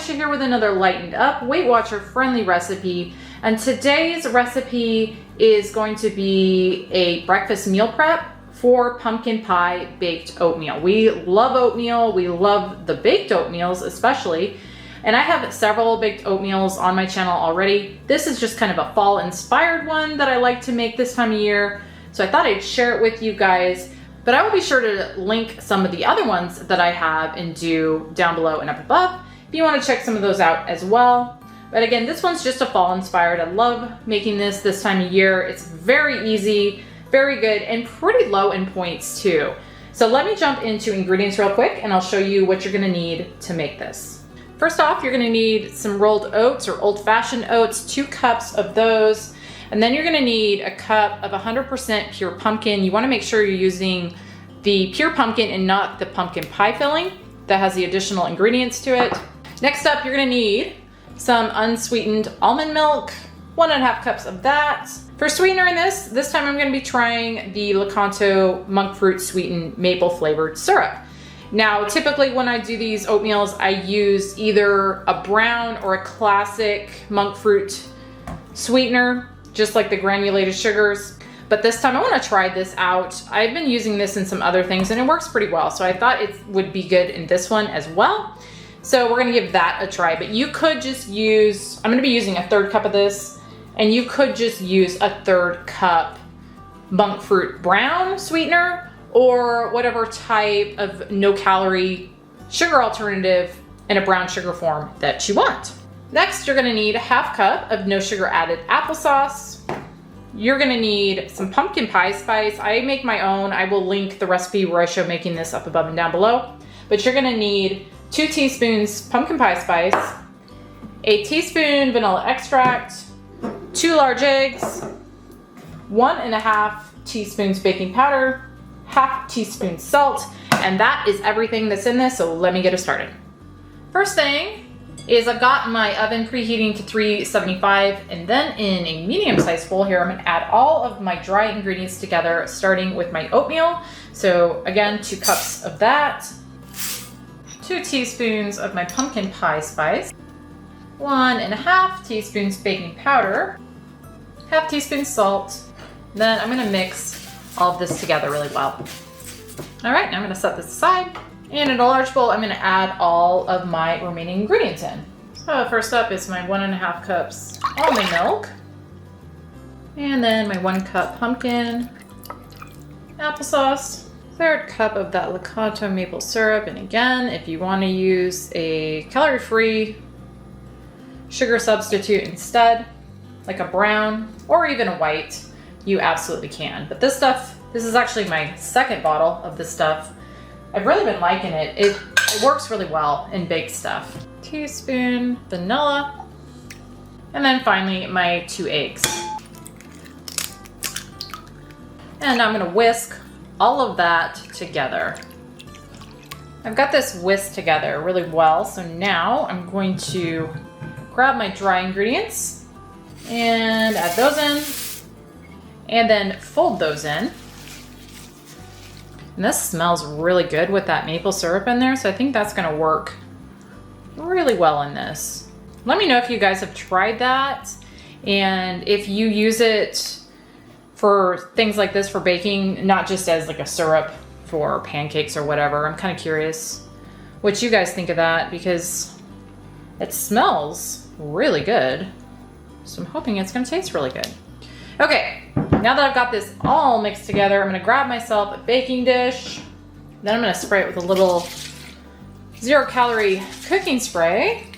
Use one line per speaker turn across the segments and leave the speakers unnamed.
Alicia here with another lightened up, Weight Watcher friendly recipe. And today's recipe is going to be a breakfast meal prep for pumpkin pie baked oatmeal. We love oatmeal. We love the baked oatmeals especially. And I have several baked oatmeals on my channel already. This is just kind of a fall inspired one that I like to make this time of year. So I thought I'd share it with you guys. But I will be sure to link some of the other ones that I have and do down below and up above if you want to check some of those out as well. But again, this one's just a fall inspired. I love making this time of year. It's very easy, very good, and pretty low in points too. So let me jump into ingredients real quick and I'll show you what you're gonna need to make this. First off, you're gonna need some rolled oats or old-fashioned oats, 2 cups of those. And then you're gonna need a cup of 100% pure pumpkin. You wanna make sure you're using the pure pumpkin and not the pumpkin pie filling that has the additional ingredients to it. Next up, you're gonna need some unsweetened almond milk, 1.5 cups of that. For sweetener in this time I'm gonna be trying the Lakanto monk fruit sweetened maple flavored syrup. Now, typically when I do these oatmeals, I use either a brown or a classic monk fruit sweetener, just like the granulated sugars. But this time I want to try this out. I've been using this in some other things and it works pretty well. So I thought it would be good in this one as well. So we're going to give that a try. But you could just use, I'm going to be using a 1/3 cup of this, and you could just use a 1/3 cup monk fruit brown sweetener or whatever type of no calorie sugar alternative in a brown sugar form that you want. Next, you're gonna need a 1/2 cup of no sugar added applesauce. You're gonna need some pumpkin pie spice. I make my own. I will link the recipe where I show making this up above and down below. But you're gonna need 2 teaspoons pumpkin pie spice, a teaspoon vanilla extract, 2 large eggs, 1.5 teaspoons baking powder, 1/2 teaspoon salt, and that is everything that's in this, so let me get it started. First thing is I've got my oven preheating to 375, and then in a medium-sized bowl here, I'm gonna add all of my dry ingredients together, starting with my oatmeal. So again, 2 cups of that, 2 teaspoons of my pumpkin pie spice, 1.5 teaspoons baking powder, 1/2 teaspoon salt. Then I'm gonna mix all of this together really well. All right, now I'm gonna set this aside. And in a large bowl, I'm gonna add all of my remaining ingredients in. So first up is my 1.5 cups almond milk. And then my 1 cup pumpkin applesauce. 1/3 cup of that Lakanto maple syrup. And again, if you wanna use a calorie-free sugar substitute instead, like a brown or even a white, you absolutely can. But this is actually my 2nd bottle of this stuff. I've really been liking it. It works really well in baked stuff. Teaspoon vanilla. And then finally my 2 eggs. And I'm gonna whisk all of that together. I've got this whisked together really well. So now I'm going to grab my dry ingredients and add those in. And then fold those in. And this smells really good with that maple syrup in there, so I think that's gonna work really well in this. Let me know if you guys have tried that, and if you use it for things like this for baking, not just as like a syrup for pancakes or whatever. I'm kind of curious what you guys think of that, because it smells really good. So I'm hoping it's gonna taste really good. Okay, now that I've got this all mixed together, I'm gonna grab myself a baking dish. Then I'm gonna spray it with a little 0-calorie cooking spray.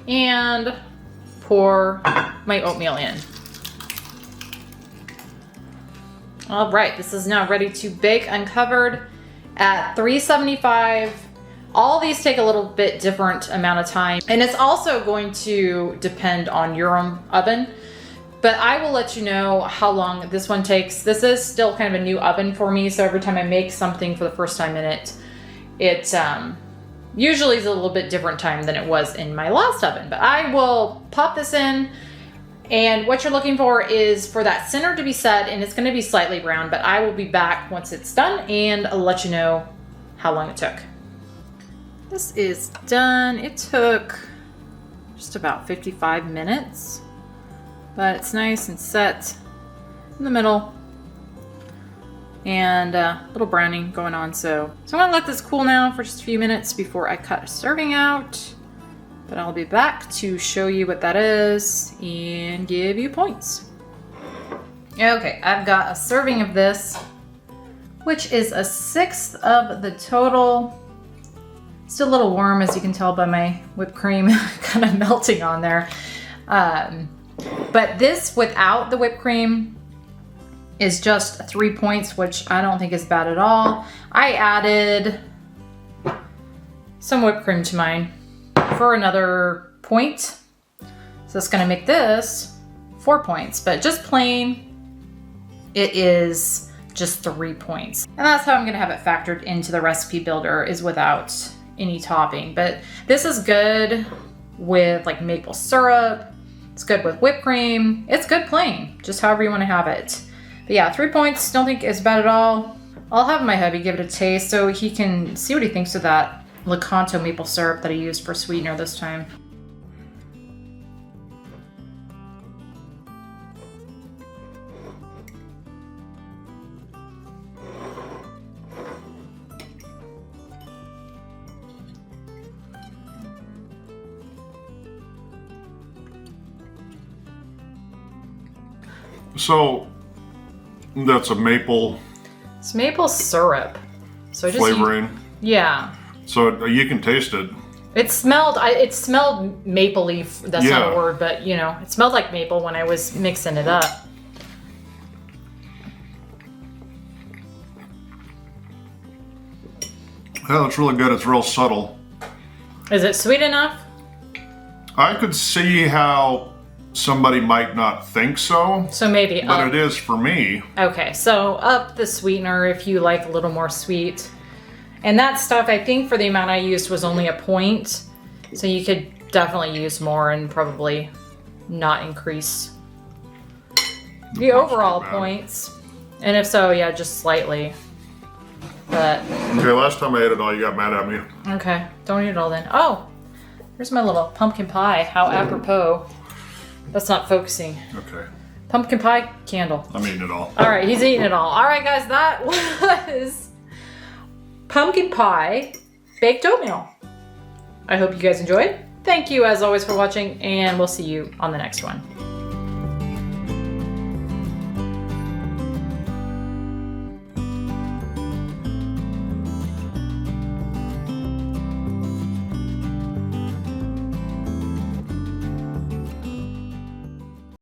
And pour my oatmeal in. All right, this is now ready to bake uncovered at 375. All these take a little bit different amount of time, and it's also going to depend on your own oven. But I will let you know how long this one takes. This is still kind of a new oven for me, so every time I make something for the first time in it, it usually is a little bit different time than it was in my last oven. But I will pop this in, and what you're looking for is for that center to be set, and it's gonna be slightly brown, but I will be back once it's done and I'll let you know how long it took. This is done. It took just about 55 minutes, but it's nice and set in the middle, and a little browning going on. So I'm gonna let this cool now for just a few minutes before I cut a serving out, but I'll be back to show you what that is and give you points. Okay, I've got a serving of this, which is a 1/6 of the total. Still a little warm, as you can tell by my whipped cream kind of melting on there. But this without the whipped cream is just 3 points, which I don't think is bad at all. I added some whipped cream to mine for another point. So that's gonna make this 4 points, but just plain, it is just 3 points. And that's how I'm gonna have it factored into the recipe builder, is without any topping. But this is good with like maple syrup. It's good with whipped cream. It's good plain, just however you want to have it. But yeah, 3 points, don't think it's bad at all. I'll have my hubby give it a taste so he can see what he thinks of that Lakanto maple syrup that I used for sweetener this time.
So that's a maple.
It's maple syrup. So just
flavoring.
Yeah.
So you can taste it.
It smelled mapley. That's not a word, but you know, it smelled like maple when I was mixing it up.
Yeah, it's really good. It's real subtle.
Is it sweet enough?
I could see how somebody might not think so.
So maybe
but it is for me.
Okay, so up the sweetener if you like a little more sweet. And that stuff, I think for the amount I used was only a point. So you could definitely use more and probably not increase the overall points. And if so, yeah, just slightly. But
okay, last time I ate it all, you got mad at me.
Okay, don't eat it all then. Oh, here's my little pumpkin pie. How apropos. That's not focusing.
Okay.
Pumpkin pie candle.
I'm eating it all.
All right, he's eating it all. All right, guys, that was pumpkin pie baked oatmeal. I hope you guys enjoyed. Thank you, as always, for watching, and we'll see you on the next one.